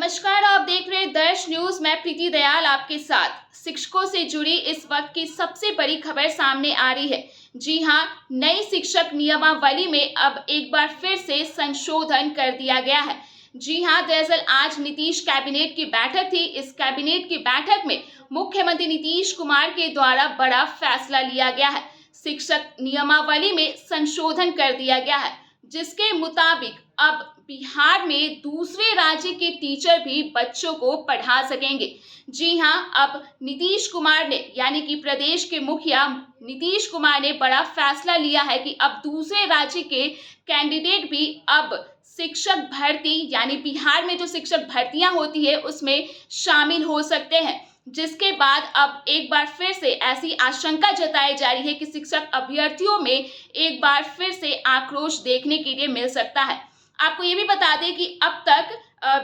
नमस्कार, आप देख रहे हैं दर्श न्यूज। मैं प्रीति दयाल आपके साथ। शिक्षकों से जुड़ी इस वक्त की सबसे बड़ी खबर सामने आ रही है। जी हां, नई शिक्षक नियमावली में अब एक बार फिर से संशोधन कर दिया गया है। जी हां, दरअसल आज नीतीश कैबिनेट की बैठक थी। इस कैबिनेट की बैठक में मुख्यमंत्री नीतीश कुमार के द्वारा बड़ा फैसला लिया गया है। शिक्षक नियमावली में संशोधन कर दिया गया है, जिसके मुताबिक अब बिहार में दूसरे राज्य के टीचर भी बच्चों को पढ़ा सकेंगे। जी हां, अब नीतीश कुमार ने यानी कि प्रदेश के मुखिया नीतीश कुमार ने बड़ा फैसला लिया है कि अब दूसरे राज्य के कैंडिडेट भी अब शिक्षक भर्ती यानी बिहार में जो शिक्षक भर्तियां होती है उसमें शामिल हो सकते हैं। जिसके बाद अब एक बार फिर से ऐसी आशंका जताई जा रही है कि शिक्षक अभ्यर्थियों में एक बार फिर से आक्रोश देखने के लिए मिल सकता है। आपको ये भी बता दें कि अब तक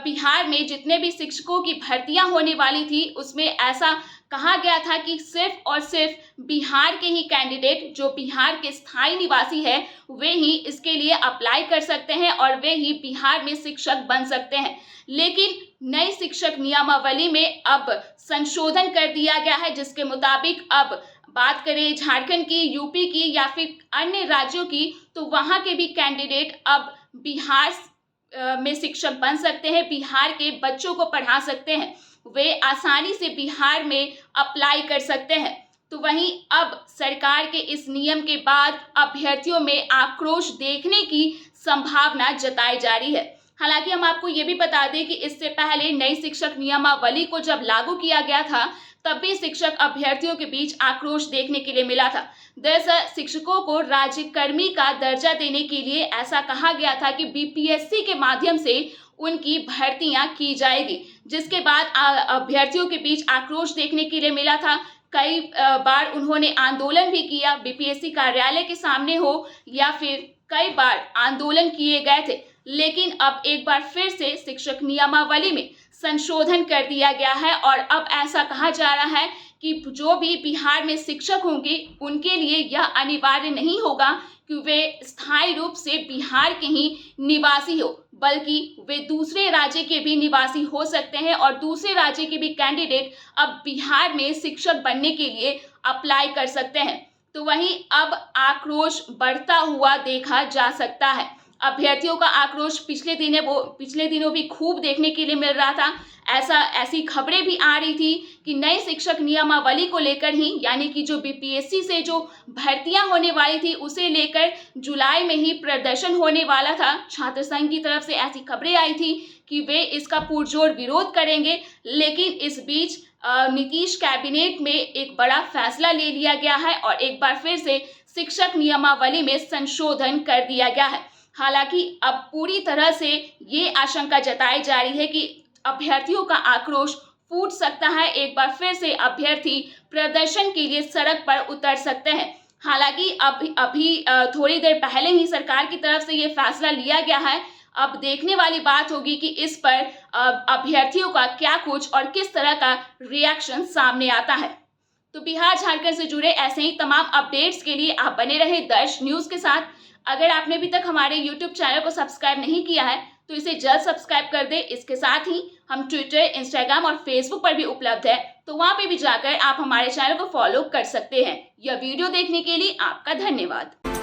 बिहार में जितने भी शिक्षकों की भर्तियां होने वाली थी उसमें ऐसा कहा गया था कि सिर्फ और सिर्फ बिहार के ही कैंडिडेट जो बिहार के स्थायी निवासी है वे ही इसके लिए अप्लाई कर सकते हैं और वे ही बिहार में शिक्षक बन सकते हैं। लेकिन नई शिक्षक नियमावली में अब संशोधन कर दिया गया है, जिसके मुताबिक अब बात करें झारखंड की, यूपी की या फिर अन्य राज्यों की, तो वहां के भी कैंडिडेट अब बिहार में शिक्षक बन सकते हैं, बिहार के बच्चों को पढ़ा सकते हैं, वे आसानी से बिहार में अप्लाई कर सकते हैं। तो वहीं अब सरकार के इस नियम के बाद अभ्यर्थियों में आक्रोश देखने की संभावना जताई जा रही है। हालांकि हम आपको ये भी बता दें कि इससे पहले नई शिक्षक नियमावली को जब लागू किया गया था तब भी शिक्षक अभ्यर्थियों के बीच आक्रोश देखने के लिए मिला था। दरअसल शिक्षकों को राज्यकर्मी का दर्जा देने के लिए ऐसा कहा गया था कि बीपीएससी के माध्यम से उनकी भर्तियां की जाएगी, जिसके बाद अभ्यर्थियों के बीच आक्रोश देखने के लिए मिला था। कई बार उन्होंने आंदोलन भी किया, बीपीएससी कार्यालय के सामने हो या फिर कई बार आंदोलन किए गए थे। लेकिन अब एक बार फिर से शिक्षक नियमावली में संशोधन कर दिया गया है और अब ऐसा कहा जा रहा है कि जो भी बिहार में शिक्षक होंगे उनके लिए यह अनिवार्य नहीं होगा कि वे स्थायी रूप से बिहार के ही निवासी हो, बल्कि वे दूसरे राज्य के भी निवासी हो सकते हैं और दूसरे राज्य के भी कैंडिडेट अब बिहार में शिक्षक बनने के लिए अप्लाई कर सकते हैं। तो वहीं अब आक्रोश बढ़ता हुआ देखा जा सकता है। अभ्यर्थियों का आक्रोश पिछले दिनों भी खूब देखने के लिए मिल रहा था। ऐसी खबरें भी आ रही थी कि नई शिक्षक नियमावली को लेकर ही यानी कि जो बीपीएससी से जो भर्तियां होने वाली थी उसे लेकर जुलाई में ही प्रदर्शन होने वाला था। छात्र संघ की तरफ से ऐसी खबरें आई थी कि वे इसका पुरजोर विरोध करेंगे, लेकिन इस बीच नीतीश कैबिनेट में एक बड़ा फैसला ले लिया गया है और एक बार फिर से शिक्षक नियमावली में संशोधन कर दिया गया है। हालांकि अब पूरी तरह से ये आशंका जताई जा रही है कि अभ्यर्थियों का आक्रोश फूट सकता है। एक बार फिर से अभ्यर्थी प्रदर्शन के लिए सड़क पर उतर सकते हैं। हालांकि अभी थोड़ी देर पहले ही सरकार की तरफ से ये फैसला लिया गया है। अब देखने वाली बात होगी कि इस पर अभ्यर्थियों का क्या कुछ और किस तरह का रिएक्शन सामने आता है। तो बिहार झारखंड से जुड़े ऐसे ही तमाम अपडेट्स के लिए आप बने रहे दर्श न्यूज के साथ। अगर आपने अभी तक हमारे YouTube चैनल को सब्सक्राइब नहीं किया है तो इसे जल्द सब्सक्राइब कर दें। इसके साथ ही हम ट्विटर, इंस्टाग्राम और फेसबुक पर भी उपलब्ध है, तो वहां पे भी जाकर आप हमारे चैनल को फॉलो कर सकते हैं। यह वीडियो देखने के लिए आपका धन्यवाद।